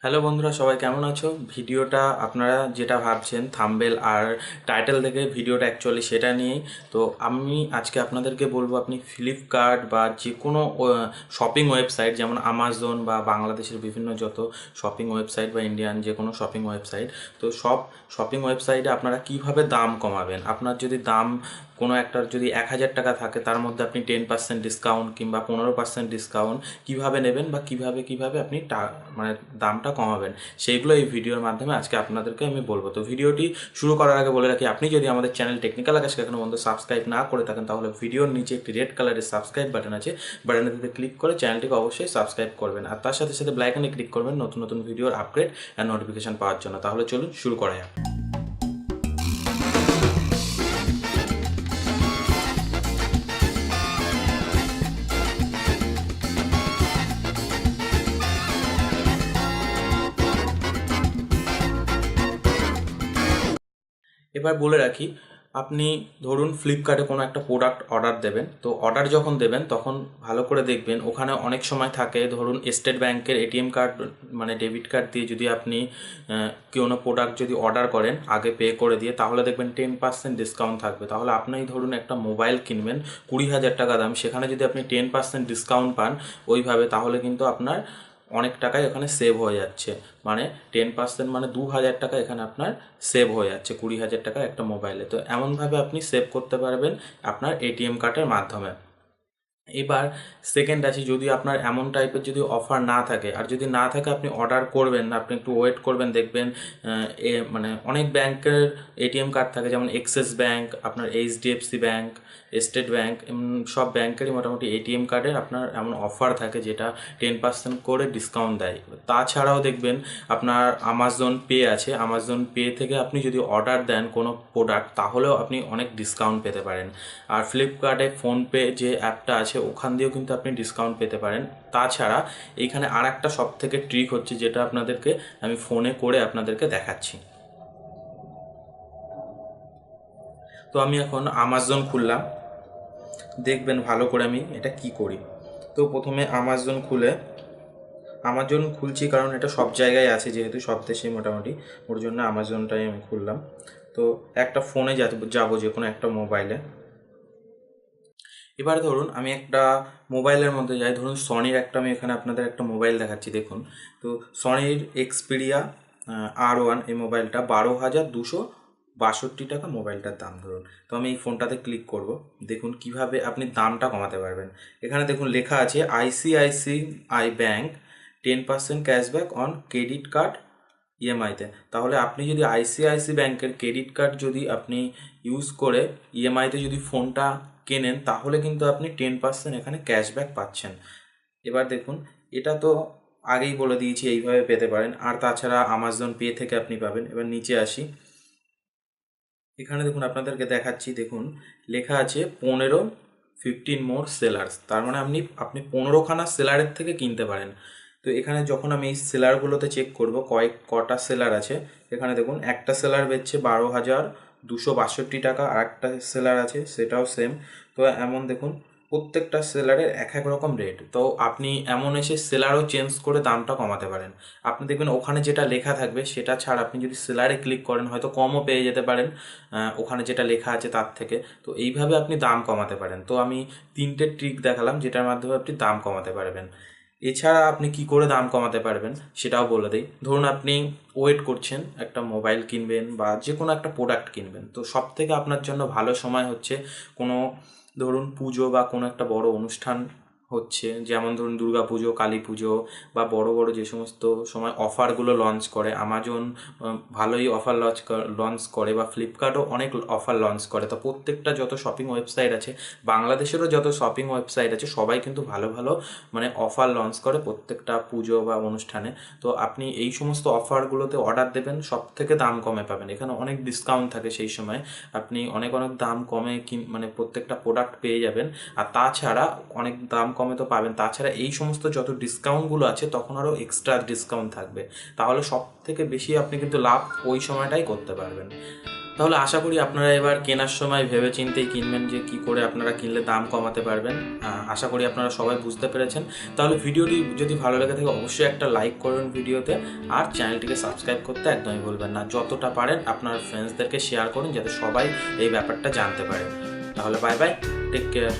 Hello বন্ধুরা, সবাই কেমন আছো? ভিডিওটা আপনারা যেটা ভাবছেন থাম্বনেল আর টাইটেল থেকে ভিডিওটা অ্যাকচুয়ালি সেটা নিয়েই। তো আমি আজকে আপনাদেরকে বলবো, আপনি ফ্লিপকার্ট বা যে কোনো শপিং ওয়েবসাইট যেমন আমাজন বা বাংলাদেশের বিভিন্ন যত শপিং ওয়েবসাইট বা ইন্ডিয়ান যে কোনো শপিং ওয়েবসাইট, তো সব শপিং ওয়েবসাইটে আপনারা কিভাবে দাম কমাবেন। আপনার যদি দাম কোনো একটার যদি 1,000 টাকা থাকে, তার মধ্যে আপনি 10% ডিসকাউন্ট কিংবা 15% ডিসকাউন্ট কীভাবে নেবেন বা কিভাবে আপনি মানে দামটা কমাবেন, সেইগুলো এই ভিডিওর মাধ্যমে আজকে আপনাদেরকে আমি বলবো। তো ভিডিওটি শুরু করার আগে বলে রাখি, আপনি যদি আমাদের চ্যানেল টেকনিক্যাল আকাশকে এখনো পর্যন্ত সাবস্ক্রাইব না করে থাকেন, তাহলে ভিডিওর নিচে একটি রেড কালারের সাবস্ক্রাইব বাটন আছে, বাটনটিতে ক্লিক করে চ্যানেলটিকে অবশ্যই সাবস্ক্রাইব করবেন, আর তার সাথে সাথে বেল আইকনে ক্লিক করবেন নতুন নতুন ভিডিওর আপডেট আর নোটিফিকেশন পাওয়ার জন্য। তাহলে চলুন শুরু করা যাক। এবার বলে রাখি, আপনি ধরুন ফ্লিপকার্টে কোনো একটা প্রোডাক্ট অর্ডার দেবেন, তো অর্ডার যখন দেবেন তখন ভালো করে দেখবেন, ওখানে অনেক সময় থাকে ধরুন স্টেট ব্যাংকের এটিএম কার্ড মানে ডেবিট কার্ড দিয়ে যদি আপনি কোনো প্রোডাক্ট যদি অর্ডার করেন আগে পে করে দিয়ে, তাহলে দেখবেন 10% ডিসকাউন্ট থাকবে। তাহলে আপনি ধরুন একটা মোবাইল কিনবেন 20,000 টাকা দাম, সেখানে যদি আপনি 10% ডিসকাউন্ট পান ওইভাবে, তাহলে কিন্তু আপনার অনেক টাকাই ওখানে সেভ হয়ে যাচ্ছে। মানে 10% মানে 2,000 টাকা এখানে আপনার সেভ হয়ে যাচ্ছে 20,000 টাকার একটা মোবাইলে। তো এমনভাবে আপনি সেভ করতে পারবেন আপনার এটিএম কার্ডের মাধ্যমে। এবার সেকেন্ড আছে, যদি আপনার এমন টাইপের যদি অফার না থাকে, আর যদি না থাকে আপনি অর্ডার করবেন না, আপনি একটু ওয়েট করবেন, দেখবেন মানে অনেক ব্যাংকের এটিএম কার্ড থাকে, যেমন এক্সিস ব্যাংক, আপনার এইচডিএফসি ব্যাংক, স্টেট ব্যাংক, সব ব্যাংকেরই মোটামুটি এটিএম কার্ডের আপনার এমন অফার থাকে যেটা 10% করে ডিসকাউন্ট দেয়। তাছাড়াও দেখবেন আপনার আমাজন পে আছে, আমাজন পে থেকে আপনি যদি অর্ডার দেন কোনো প্রোডাক্ট, তাহলেও আপনি অনেক ডিসকাউন্ট পেতে পারেন। আর ফ্লিপকার্টে ফোনপে যে অ্যাপটা আছে ওখান দিয়েও কিন্তু আপনি ডিসকাউন্ট পেতে পারেন। তাছাড়া এইখানে আর একটা সব থেকে ট্রিক হচ্ছে, যেটা আপনাদেরকে আমি ফোনে করে আপনাদেরকে দেখাচ্ছি। তো আমি এখন আমাজন খুললাম, দেখবেন ভালো করে আমি এটা কি করি। তো প্রথমে আমাজন খুলছি, কারণ এটা সব জায়গায় আছে, যেহেতু সব দেশে মোটামুটি, ওর জন্য আমাজনটাই আমি খুললাম। তো একটা ফোনে যাবো যে কোনো একটা মোবাইলে। এবারে ধরুন আমি একটা মোবাইলের মধ্যে যাই, ধরুন সনির একটা আমি এখানে আপনাদের একটা মোবাইল দেখাচ্ছি, দেখুন। তো সনির এক্সপিরিয়া R1 এই মোবাইলটা 12,262 টাকা মোবাইলটার দাম ধরুন। তো আমি এই ফোনটাতে ক্লিক করব, দেখুন কিভাবে আপনি দামটা কমাতে পারবেন। এখানে দেখুন লেখা আছে ICICI bank 10% cashback on credit card ইএমআইতে। তাহলে আপনি যদি আইসিআইসি ব্যাংকের ক্রেডিট কার্ড যদি আপনি ইউজ করে ইএমআইতে যদি ফোনটা কেনেন, তাহলে কিন্তু আপনি 10% এখানে ক্যাশব্যাক পাচ্ছেন। এবার দেখুন, এটা তো আগেই বলে দিয়েছি এইভাবে পেতে পারেন, আর তাছাড়া আমাজন পে থেকে আপনি পাবেন। এবার নিচে আসি, এখানে দেখুন আপনাদেরকে দেখাচ্ছি, দেখুন লেখা আছে 15 মোর সেলার্স, তার মানে আপনি 15খানা সেলারের থেকে কিনতে পারেন। তো এখানে যখন আমি এই সেলারগুলোতে চেক করব কটা সেলার আছে, এখানে দেখুন একটা সেলার বেচছে 12,262 টাকা, আর একটা সেলার আছে সেটাও সেম। তো এমন দেখুন প্রত্যেকটা সেলারের এক এক রকম রেট। তো আপনি এমন এসে সেলারও চেঞ্জ করে দামটা কমাতে পারেন। আপনি দেখবেন ওখানে যেটা লেখা থাকবে সেটা ছাড়া আপনি যদি সেলারে ক্লিক করেন হয়তো কমও পেয়ে যেতে পারেন ওখানে যেটা লেখা আছে তার থেকে। তো এইভাবে আপনি দাম কমাতে পারেন। তো আমি 3টে ট্রিক দেখালাম যেটার মাধ্যমে আপনি দাম কমাতে পারবেন। এছাড়া আপনি কি করে দাম কমাতে পারবেন সেটাও বলে দিই। ধরুন আপনি ওয়েট করছেন একটা মোবাইল কিনবেন বা যে কোনো একটা প্রোডাক্ট কিনবেন, তো সব থেকে আপনার জন্য ভালো সময় হচ্ছে কোনো ধরুন পুজো বা কোনো একটা বড় অনুষ্ঠান হচ্ছে, যেমন ধরুন দুর্গা পুজো, কালী পুজো, বা বড় বড় যে সমস্ত সময় অফারগুলো লঞ্চ করে আমাজন, ভালোই অফার লঞ্চ করে, বা ফ্লিপকার্টও অনেক অফার লঞ্চ করে। তো প্রত্যেকটা যত শপিং ওয়েবসাইট আছে, বাংলাদেশেরও যত শপিং ওয়েবসাইট আছে, সবাই কিন্তু ভালো ভালো মানে অফার লঞ্চ করে প্রত্যেকটা পুজো বা অনুষ্ঠানে। তো আপনি এই সমস্ত অফারগুলোতে অর্ডার দেবেন, সব থেকে দাম কমে পাবেন। এখানে অনেক ডিসকাউন্ট থাকে সেই সময়, আপনি অনেক অনেক দাম কমে মানে প্রত্যেকটা প্রোডাক্ট পেয়ে যাবেন। আর তাছাড়া অনেক দাম কমে তো পাবেন, তাছাড়া এই সমস্ত যত ডিসকাউন্টগুলো আছে তখন আরও এক্সট্রা ডিসকাউন্ট থাকবে, তাহলে সব থেকে বেশি আপনি কিন্তু লাভ ওই সময়টাই করতে পারবেন। তাহলে আশা করি আপনারা এবার কেনার সময় ভেবে চিন্তেই কিনবেন যে কী করে আপনারা কিনলে দাম কমাতে পারবেন। আশা করি আপনারা সবাই বুঝতে পেরেছেন। তাহলে ভিডিওটি যদি ভালো লেগে থাকে অবশ্যই একটা লাইক করবেন ভিডিওতে, আর চ্যানেলটিকে সাবস্ক্রাইব করতে একদমই ভুলবেন না। যতটা পারেন আপনার ফ্রেন্ডসদেরকে শেয়ার করুন যাতে সবাই এই ব্যাপারটা জানতে পারে। তাহলে বাই বাই, টেক কেয়ার।